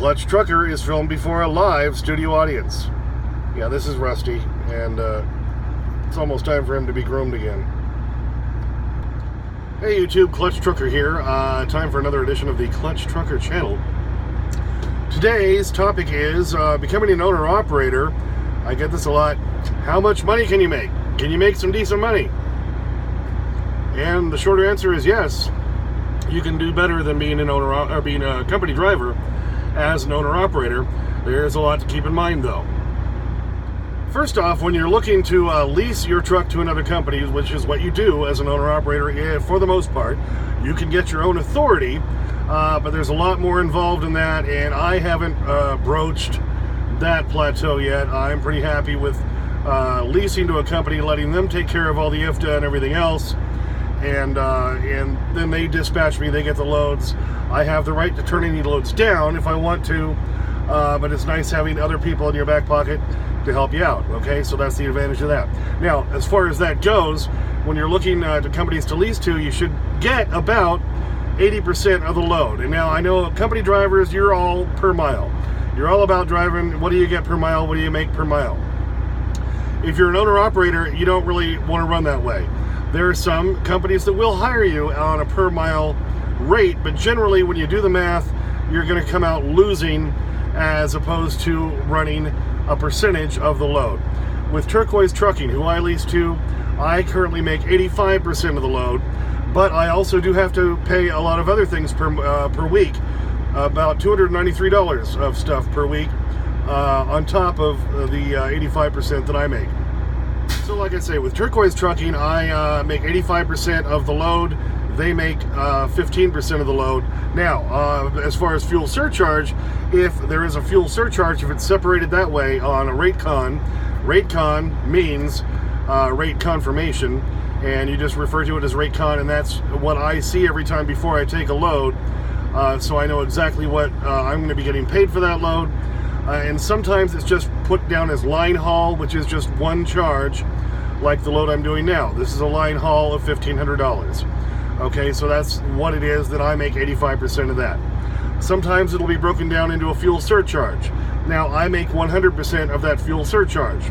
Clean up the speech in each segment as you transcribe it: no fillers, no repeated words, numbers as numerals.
Clutch Trucker is filmed before a live studio audience. Yeah, this is Rusty, and it's almost time for him to be groomed again. Hey YouTube, Clutch Trucker here. Time for another edition of the Clutch Trucker channel. Today's topic is becoming an owner-operator. I get this a lot. How much money can you make? Can you make some decent money? And the shorter answer is yes. You can do better than being an owner or being a company driver as an owner-operator. There's a lot to keep in mind, though. First off, when you're looking to lease your truck to another company, which is what you do as an owner-operator for the most part, you can get your own authority, but there's a lot more involved in that, and I haven't broached that plateau yet. I'm pretty happy with leasing to a company, letting them take care of all the IFTA and everything else, and then they dispatch me, they get the loads. I have the right to turn any loads down if I want to, but it's nice having other people in your back pocket to help you out, okay? So that's the advantage of that. Now, as far as that goes, when you're looking to companies to lease to, you should get about 80% of the load. And now I know company drivers, you're all per mile. You're all about driving, what do you get per mile, what do you make per mile? If you're an owner-operator, you don't really want to run that way. There are some companies that will hire you on a per mile rate, but generally when you do the math, you're going to come out losing as opposed to running a percentage of the load. With Turquoise Trucking, who I lease to, I currently make 85% of the load, but I also do have to pay a lot of other things per week, about $293 of stuff per week, on top of the 85% that I make. So like I say, with Turquoise Trucking, I make 85% of the load. They make 15% of the load. Now, as far as fuel surcharge, if there is a fuel surcharge, if it's separated that way on a rate con means rate confirmation, and you just refer to it as rate con, and that's what I see every time before I take a load, so I know exactly what I'm going to be getting paid for that load. And sometimes it's just put down as line haul, which is just one charge, like the load I'm doing now. This is a line haul of $1,500. Okay, so that's what it is that I make 85% of that. Sometimes it'll be broken down into a fuel surcharge. Now, I make 100% of that fuel surcharge,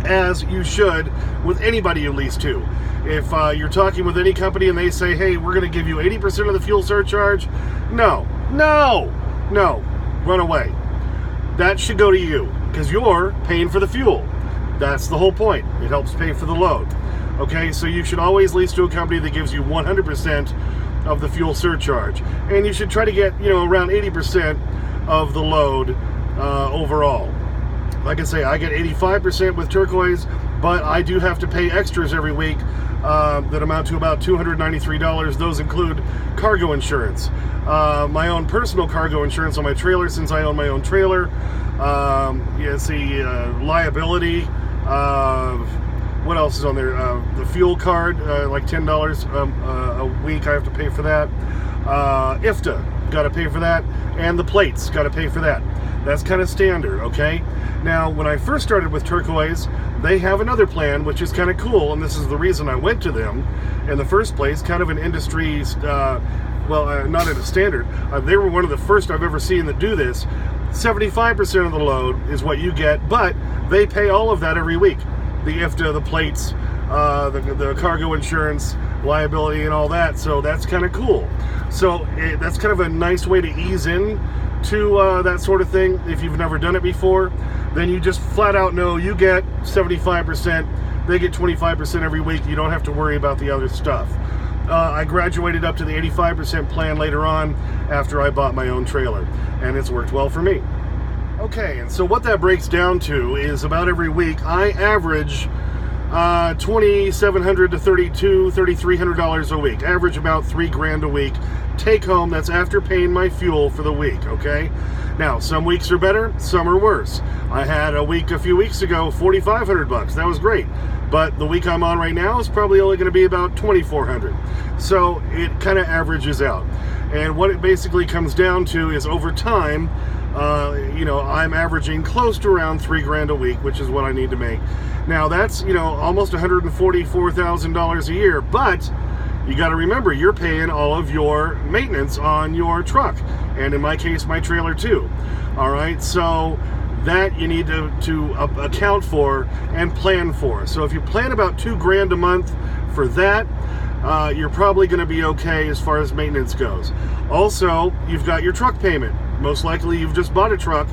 as you should with anybody you lease to. If you're talking with any company and they say, hey, we're going to give you 80% of the fuel surcharge, no, run away. That should go to you, because you're paying for the fuel. That's the whole point. It helps pay for the load. Okay, so you should always lease to a company that gives you 100% of the fuel surcharge. And you should try to get, around 80% of the load overall. Like I say, I get 85% with Turquoise, but I do have to pay extras every week that amount to about $293. Those include cargo insurance, my own personal cargo insurance on my trailer, since I own my own trailer. Liability. What else is on there? The fuel card, like $10 a week. I have to pay for that. IFTA, got to pay for that, and the plates, got to pay for that. That's kind of standard, okay? Now, when I first started with Turquoise, they have another plan, which is kind of cool, and this is the reason I went to them in the first place, kind of an industry, not at a standard. They were one of the first I've ever seen that do this. 75% of the load is what you get, but they pay all of that every week. The IFTA, the plates, the cargo insurance, liability, and all that, so that's kind of cool. So that's kind of a nice way to ease in to that sort of thing. If you've never done it before, then you just flat out know you get 75%, they get 25% every week. You don't have to worry about the other stuff. I graduated up to the 85% plan later on after I bought my own trailer, and it's worked well for me. Okay, and so what that breaks down to is about every week I average $2,700 to $3,300 a week. Average about $3,000 a week. Take home, that's after paying my fuel for the week, okay? Now, some weeks are better, some are worse. I had a week a few weeks ago, $4,500. That was great. But the week I'm on right now is probably only going to be about $2,400. So it kind of averages out. And what it basically comes down to is over time, I'm averaging close to around $3,000 a week, which is what I need to make. Now that's, almost $144,000 a year, but you got to remember you're paying all of your maintenance on your truck, and in my case, my trailer too. All right, so that you need to account for and plan for. So if you plan about $2,000 a month for that, you're probably going to be okay as far as maintenance goes. Also, you've got your truck payment. Most likely you've just bought a truck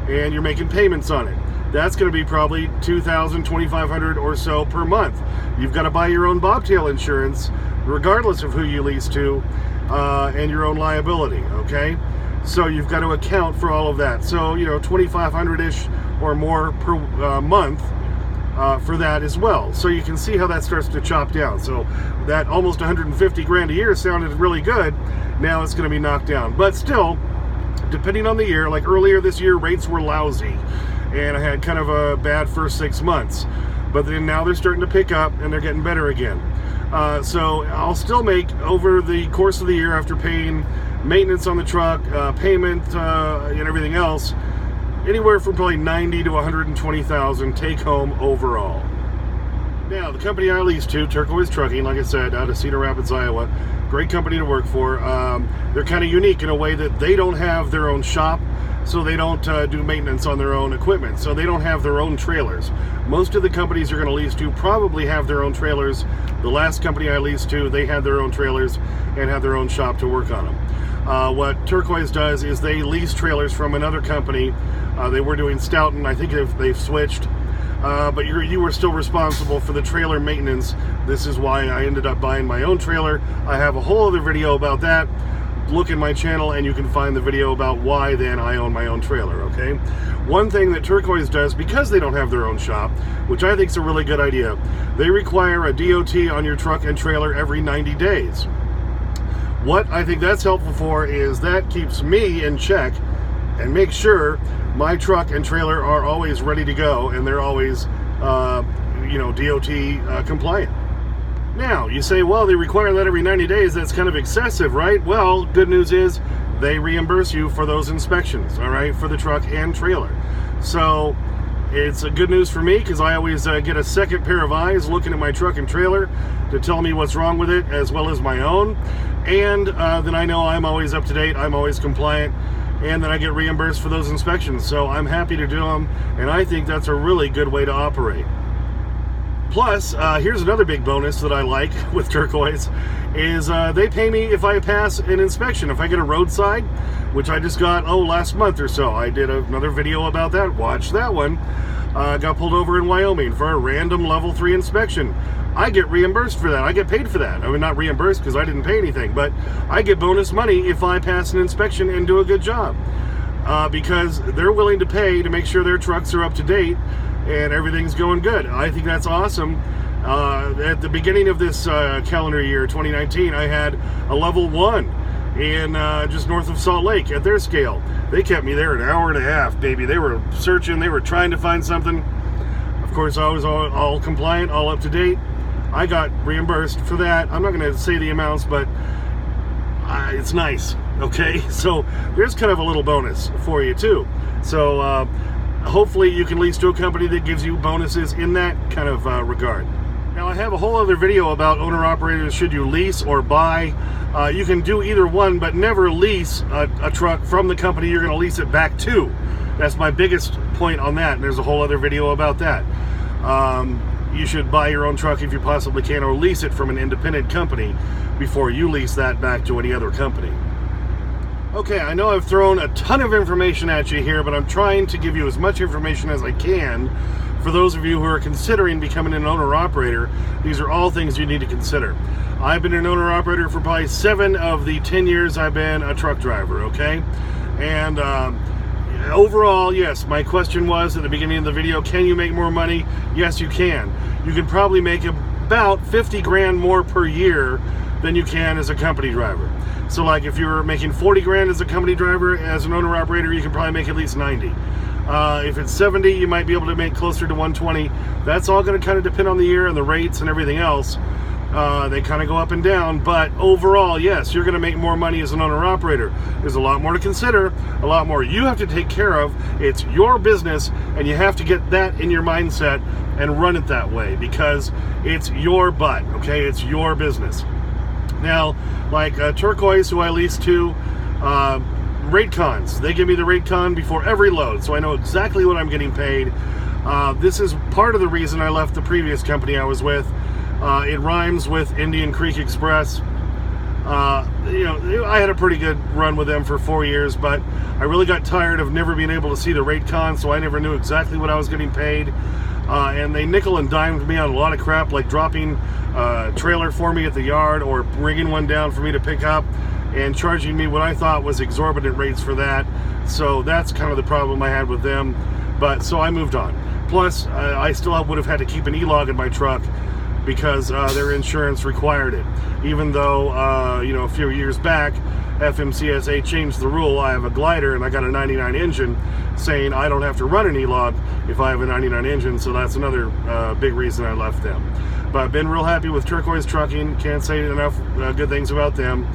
and you're making payments on it. That's going to be probably $2,000, $2,500 or so per month. You've got to buy your own bobtail insurance, regardless of who you lease to, and your own liability, okay? So you've got to account for all of that. So, $2,500-ish or more per month for that as well. So you can see how that starts to chop down. So that almost $150,000 a year sounded really good. Now it's going to be knocked down. But still, depending on the year, like earlier this year, rates were lousy. And I had kind of a bad first 6 months. But then now they're starting to pick up and they're getting better again. So I'll still make, over the course of the year, after paying maintenance on the truck, payment, and everything else, anywhere from probably $90,000 to $120,000 take home overall. Now, the company I lease to, Turquoise Trucking, like I said, out of Cedar Rapids, Iowa, great company to work for. They're kind of unique in a way that they don't have their own shop, so they don't do maintenance on their own equipment, so they don't have their own trailers. Most of the companies you're going to lease to probably have their own trailers. The last company I leased to, they had their own trailers and had their own shop to work on them. What Turquoise does is they lease trailers from another company. They were doing Stoughton. I think they've switched. But you were still responsible for the trailer maintenance. This is why I ended up buying my own trailer. I have a whole other video about that. Look in my channel and you can find the video about why then I own my own trailer, okay? One thing that Turquoise does, because they don't have their own shop, which I think is a really good idea, they require a DOT on your truck and trailer every 90 days. What I think that's helpful for is that keeps me in check and makes sure my truck and trailer are always ready to go and they're always, DOT compliant. Now, you say, well, they require that every 90 days. That's kind of excessive, right? Well, good news is they reimburse you for those inspections, all right, for the truck and trailer. So it's a good news for me because I always get a second pair of eyes looking at my truck and trailer to tell me what's wrong with it, as well as my own. And then I know I'm always up to date, I'm always compliant, and then I get reimbursed for those inspections. So I'm happy to do them, and I think that's a really good way to operate. Plus, here's another big bonus that I like with Turquoise, is they pay me if I pass an inspection. If I get a roadside, which I just got, last month or so. I did another video about that. Watch that one. Got pulled over in Wyoming for a random level 3 inspection. I get reimbursed for that. I get paid for that. I mean, not reimbursed because I didn't pay anything, but I get bonus money if I pass an inspection and do a good job. Because they're willing to pay to make sure their trucks are up to date and everything's going good. I think that's awesome. At the beginning of this calendar year, 2019, I had a level 1 in just north of Salt Lake at their scale. They kept me there an hour and a half, baby. They were searching, they were trying to find something. Of course, I was all compliant, all up to date. I got reimbursed for that. I'm not going to say the amounts, but it's nice, okay? So there's kind of a little bonus for you too. So hopefully you can lease to a company that gives you bonuses in that kind of regard. Now, I have a whole other video about owner-operators. Should you lease or buy? You can do either one, but never lease a truck from the company you're going to lease it back to. That's my biggest point on that, and there's a whole other video about that. You should buy your own truck if you possibly can, or lease it from an independent company before you lease that back to any other company. Okay, I know I've thrown a ton of information at you here, but I'm trying to give you as much information as I can. For those of you who are considering becoming an owner-operator, these are all things you need to consider. I've been an owner-operator for probably 7 of the 10 years I've been a truck driver, okay? And overall, yes, my question was at the beginning of the video, can you make more money? Yes, you can. You can probably make about 50 grand more per year than you can as a company driver. So like if you're making 40 grand as a company driver, as an owner-operator, you can probably make at least 90. If it's 70, you might be able to make closer to 120. That's all going to kind of depend on the year and the rates and everything else. They kind of go up and down, but overall, yes, you're going to make more money as an owner-operator. There's a lot more to consider, a lot more you have to take care of. It's your business, and you have to get that in your mindset and run it that way because it's your butt, okay? It's your business. Now, like Turquoise, who I lease to, rate cons. They give me the rate con before every load, so I know exactly what I'm getting paid. This is part of the reason I left the previous company I was with. It rhymes with Indian Creek Express. I had a pretty good run with them for 4 years, but I really got tired of never being able to see the rate con, so I never knew exactly what I was getting paid. And they nickel and dimed me on a lot of crap, like dropping a trailer for me at the yard or bringing one down for me to pick up and charging me what I thought was exorbitant rates for that. So that's kind of the problem I had with them. But so I moved on. Plus, I still would have had to keep an E-log in my truck because their insurance required it. Even though, a few years back, FMCSA changed the rule. I have a glider and I got a 99 engine saying I don't have to run an E-log if I have a 99 engine, so that's another big reason I left them. But I've been real happy with Turquoise Trucking. Can't say enough good things about them.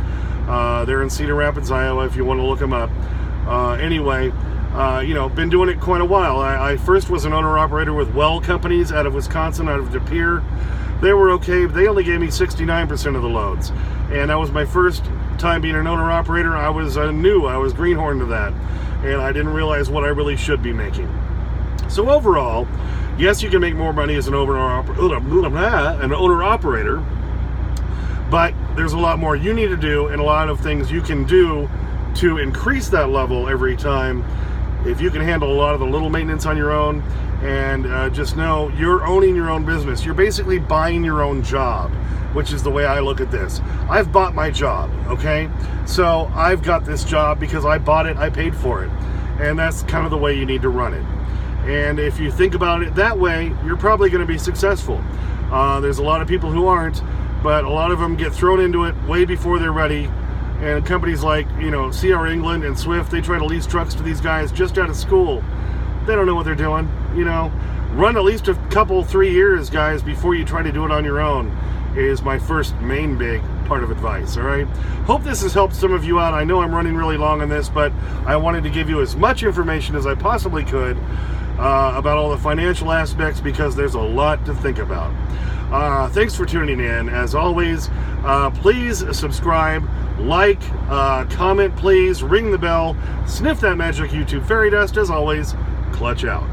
They're in Cedar Rapids, Iowa, if you want to look them up. Been doing it quite a while. I first was an owner-operator with Well Companies out of Wisconsin, out of De Pere. They were okay, but they only gave me 69% of the loads. And that was my first time being an owner-operator. I was new. I was greenhorn to that. And I didn't realize what I really should be making. So overall, yes, you can make more money as an owner-operator, but there's a lot more you need to do and a lot of things you can do to increase that level every time. If you can handle a lot of the little maintenance on your own, and just know you're owning your own business. You're basically buying your own job, which is the way I look at this. I've bought my job, okay? So I've got this job because I bought it, I paid for it. And that's kind of the way you need to run it. And if you think about it that way, you're probably going to be successful. There's a lot of people who aren't, but a lot of them get thrown into it way before they're ready. And companies like, CR England and Swift, they try to lease trucks to these guys just out of school. They don't know what they're doing, Run at least a couple, 3 years, guys, before you try to do it on your own is my first main big part of advice, all right? Hope this has helped some of you out. I know I'm running really long on this, but I wanted to give you as much information as I possibly could about all the financial aspects because there's a lot to think about. Thanks for tuning in. As always, please subscribe, like, comment, please, ring the bell, sniff that magic YouTube fairy dust. As always, clutch out.